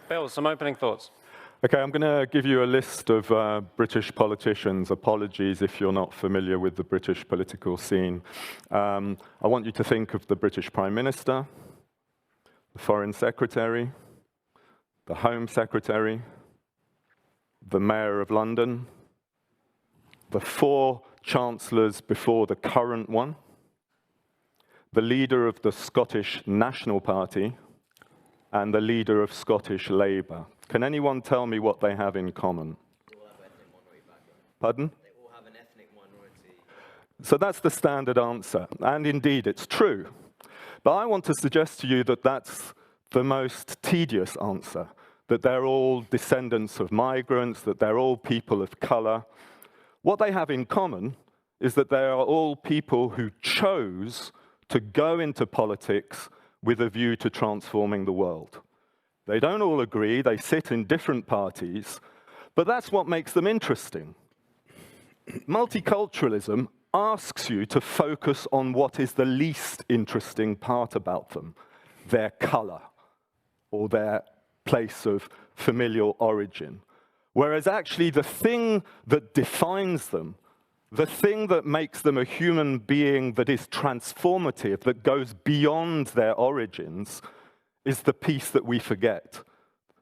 Bill, some opening thoughts. Okay, I'm going to give you a list of British politicians. Apologies if you're not familiar with the British political scene. I want you to think of the British Prime Minister, the Foreign Secretary, the Home Secretary, the Mayor of London, the 4 chancellors before the current one, the leader of the Scottish National Party, and the leader of Scottish Labour. Can anyone tell me what they have in common? They all have ethnic minority background. Pardon? They all have an ethnic minority. So that's the standard answer, and indeed it's true. But I want to suggest to you that that's the most tedious answer, that they're all descendants of migrants, that they're all people of colour. What they have in common is that they are all people who chose to go into politics with a view to transforming the world. They don't all agree, they sit in different parties, but that's what makes them interesting. Multiculturalism asks you to focus on what is the least interesting part about them, their colour or their place of familial origin. Whereas actually the thing that defines them, the thing that makes them a human being that is transformative, that goes beyond their origins, is the piece that we forget.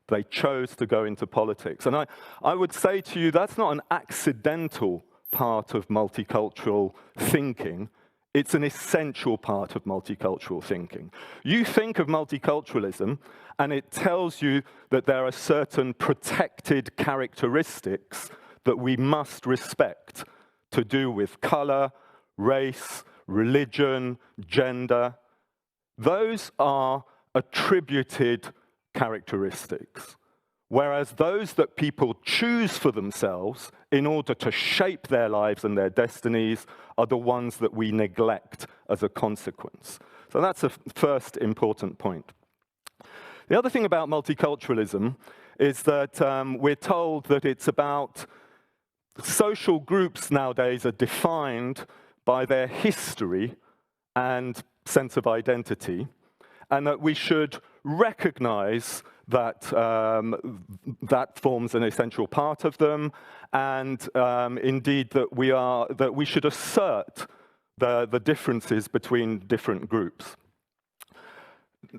They chose to go into politics. And I would say to you, that's not an accidental part of multicultural thinking. It's an essential part of multicultural thinking. You think of multiculturalism, and it tells you that there are certain protected characteristics that we must respect to do with color, race, religion, gender. Those are attributed characteristics, whereas those that people choose for themselves in order to shape their lives and their destinies are the ones that we neglect as a consequence. So that's a first important point. The other thing about multiculturalism is that we're told that it's about social groups nowadays are defined by their history and sense of identity, and that we should recognize that that forms an essential part of them, and indeed that we should assert the differences between different groups.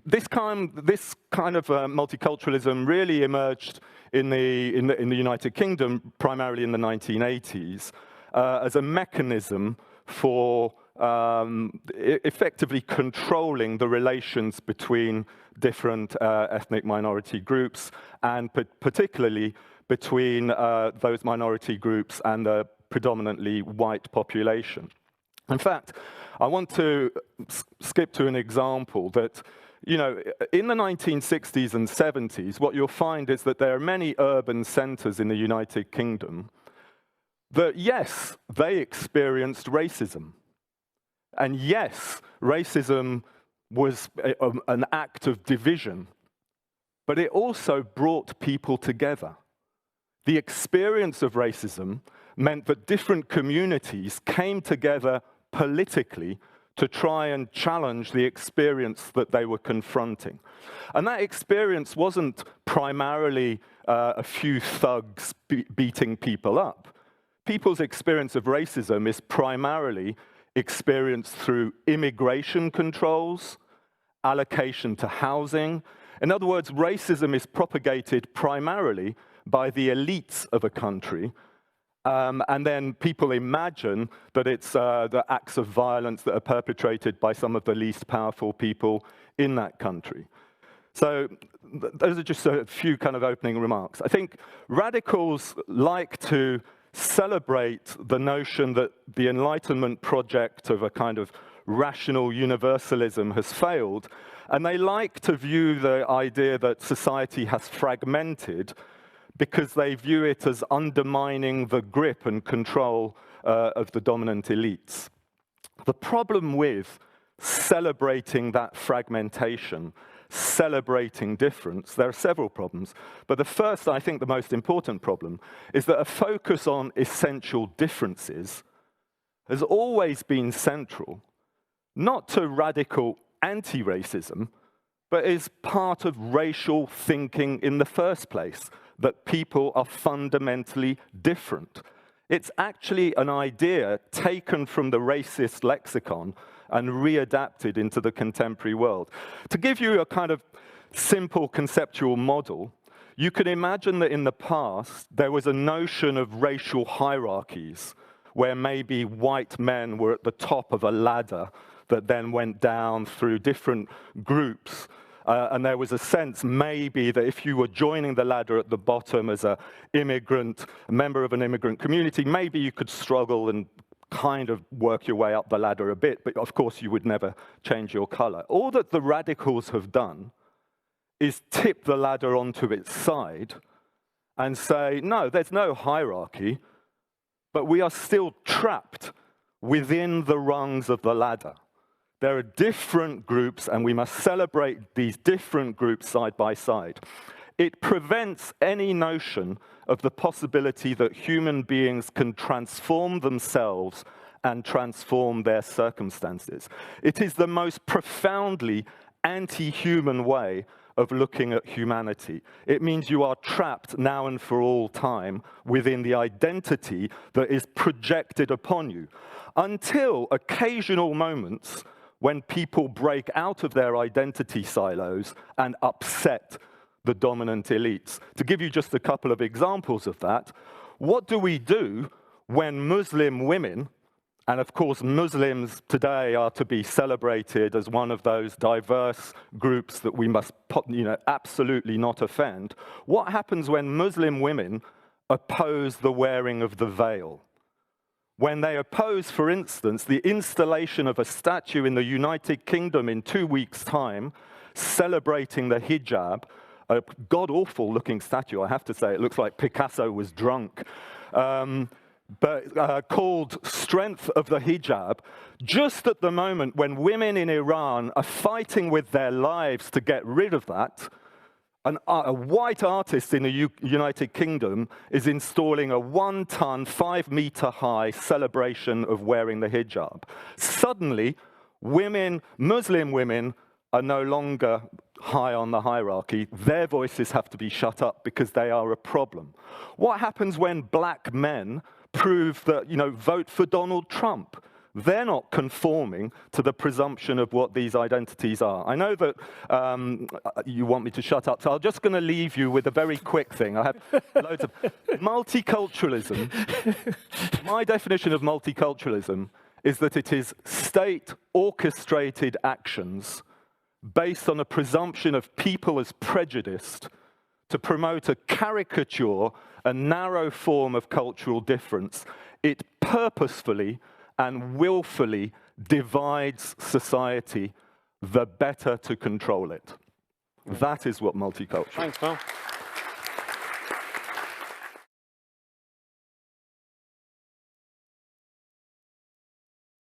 This kind of multiculturalism really emerged in the United Kingdom, primarily in the 1980s, as a mechanism for effectively controlling the relations between different ethnic minority groups, and particularly between those minority groups and the predominantly white population. In fact, I want to skip to an example that, you know, in the 1960s and 70s, what you'll find is that there are many urban centers in the United Kingdom that, yes, they experienced racism. And yes, racism was an act of division, but it also brought people together. The experience of racism meant that different communities came together politically to try and challenge the experience that they were confronting. And that experience wasn't primarily a few thugs beating people up. People's experience of racism is primarily experienced through immigration controls, allocation to housing. In other words, racism is propagated primarily by the elites of a country, and then people imagine that it's the acts of violence that are perpetrated by some of the least powerful people in that country. So those are just a few kind of opening remarks. I think radicals like to celebrate the notion that the Enlightenment project of a kind of rational universalism has failed, and they like to view the idea that society has fragmented because they view it as undermining the grip and control of the dominant elites. The problem with celebrating that fragmentation, celebrating difference, there are several problems. But the first, I think the most important problem, is that a focus on essential differences has always been central, not to radical anti-racism, but is part of racial thinking in the first place, that people are fundamentally different. It's actually an idea taken from the racist lexicon and readapted into the contemporary world. To give you a kind of simple conceptual model, you can imagine that in the past, there was a notion of racial hierarchies, where maybe white men were at the top of a ladder that then went down through different groups. And there was a sense maybe that if you were joining the ladder at the bottom as an immigrant, a member of an immigrant community, maybe you could struggle and kind of work your way up the ladder a bit, but of course you would never change your color. All that the radicals have done is tip the ladder onto its side and say, no, there's no hierarchy, but we are still trapped within the rungs of the ladder. There are different groups, and we must celebrate these different groups side by side. It prevents any notion of the possibility that human beings can transform themselves and transform their circumstances. It is the most profoundly anti-human way of looking at humanity. It means you are trapped now and for all time within the identity that is projected upon you, until occasional moments when people break out of their identity silos and upset the dominant elites. To give you just a couple of examples of that, what do we do when Muslim women, and of course Muslims today are to be celebrated as one of those diverse groups that we must absolutely not offend, what happens when Muslim women oppose the wearing of the veil? When they oppose, for instance, the installation of a statue in the United Kingdom in 2 weeks' time, celebrating the hijab, a god-awful looking statue, I have to say, it looks like Picasso was drunk, but called Strength of the Hijab, just at the moment when women in Iran are fighting with their lives to get rid of that, a white artist in the United Kingdom is installing a 1-ton, 5-meter-high celebration of wearing the hijab. Suddenly, Muslim women are no longer high on the hierarchy. Their voices have to be shut up because they are a problem. What happens when black men prove that, vote for Donald Trump? They're not conforming to the presumption of what these identities are. I know that you want me to shut up, so I'm just going to leave you with a very quick thing. I have loads of multiculturalism. My definition of multiculturalism is that it is state-orchestrated actions based on a presumption of people as prejudiced to promote a caricature, a narrow form of cultural difference. It purposefully and willfully divides society, the better to control it. That is what multiculturalism is. Thanks, Bill.